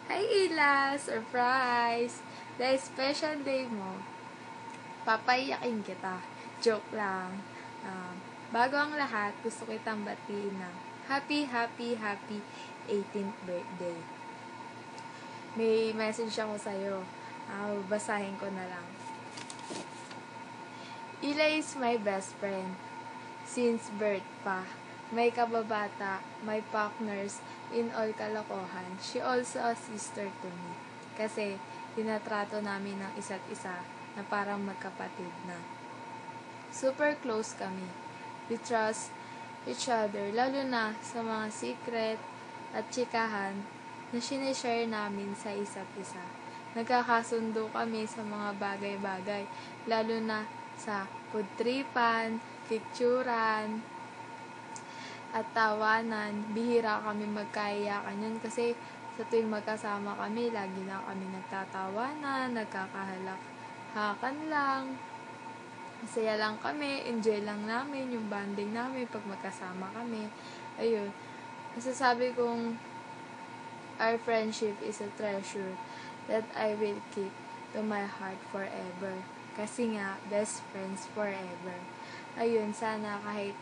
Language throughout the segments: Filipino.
Hi Ila! Surprise! Dahil special day mo, papayakin kita. Joke lang. Bago ang lahat, gusto kitang batiin ng happy 18th birthday. May message ako sa'yo. Basahin ko na lang. Ila is my best friend. Since birth pa. May kababata, may partners in all kalokohan. She also a sister to me. Kasi, tinatrato namin ng isa't isa na parang magkapatid na. Super close kami. We trust each other, lalo na sa mga secret at chikahan na sinishare namin sa isa't isa. Nagkakasundo kami sa mga bagay-bagay, lalo na sa food tripan, picturan, at tawanan. Bihira kami magkaiyakan yun kasi sa tuwing magkasama kami, lagi na kami nagtatawanan, nagkakahalakhakan lang. Masaya lang kami, enjoy lang namin yung bonding namin pag magkasama kami. Ayun. Masasabi kong our friendship is a treasure that I will keep to my heart forever. Kasi nga, best friends forever. Ayun, sana kahit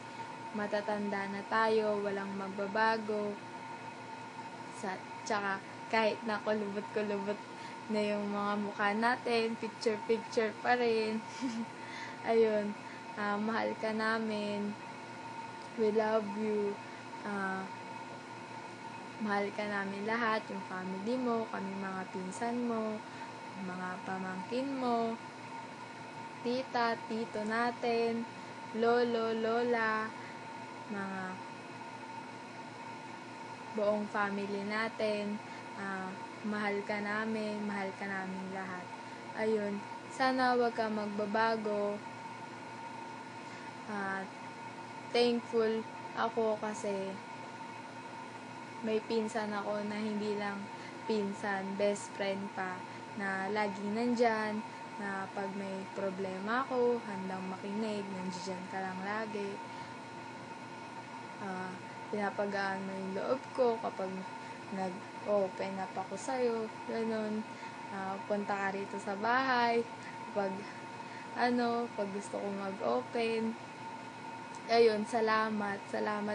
matatanda na tayo, walang magbabago. Tsaka kahit na kulubot-kulubot na yung mga mukha natin, picture-picture pa rin. Ayun, mahal ka namin. We love you. Mahal ka namin lahat, yung family mo, kami mga pinsan mo, mga pamangkin mo, tita, tito natin, lolo, lola, mga buong family natin. Mahal ka namin lahat. Ayun, sana wag ka magbabago. Thankful ako kasi may pinsan ako na hindi lang pinsan, best friend pa, na laging nandyan, na pag may problema ako, handang makinig, nandiyan ka lang lagi. Pinapagaan mo yung loob ko kapag nag-open up ako sa'yo, ganun. Punta ka rito sa bahay, pag gusto ko mag-open. Ayun, salamat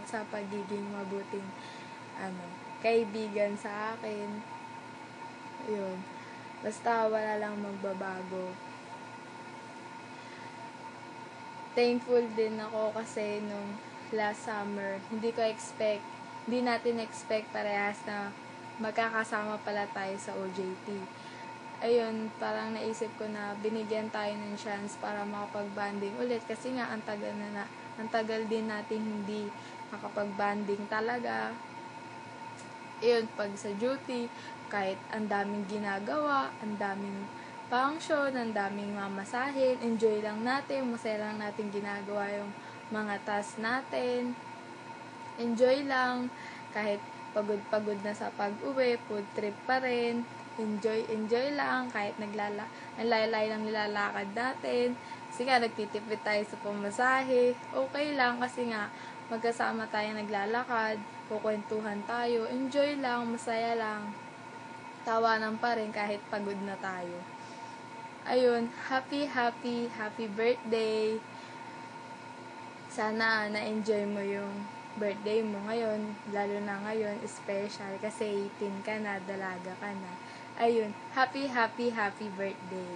sa pagiging mabuting kaibigan sa akin. Ayun, basta wala lang magbabago. Thankful din ako kasi nung last summer, hindi natin expect parehas na magkakasama pala tayo sa OJT. Ayun, parang naisip ko na binigyan tayo ng chance para makapag-banding ulit kasi nga ang tagal din natin hindi makapag-banding talaga. Ayun, pag sa duty, kahit ang daming ginagawa, ang daming function, ang daming mamasahin, enjoy lang natin, masaya lang natin ginagawa yung mga task natin. Enjoy lang, kahit pagod na sa pag-uwi, food trip pa rin. Enjoy lang, kahit naglalay lang nilalakad natin. Kasi nga, nagtitipid tayo sa pamasahe. Okay lang, kasi nga, magkasama tayo naglalakad, kukwentuhan tayo, enjoy lang, masaya lang. Tawanan pa rin kahit pagod na tayo. Ayun, happy birthday. Sana na-enjoy mo yung birthday mo ngayon, lalo na ngayon, special kasi 18 ka na, dalaga ka na. Ayun, happy birthday.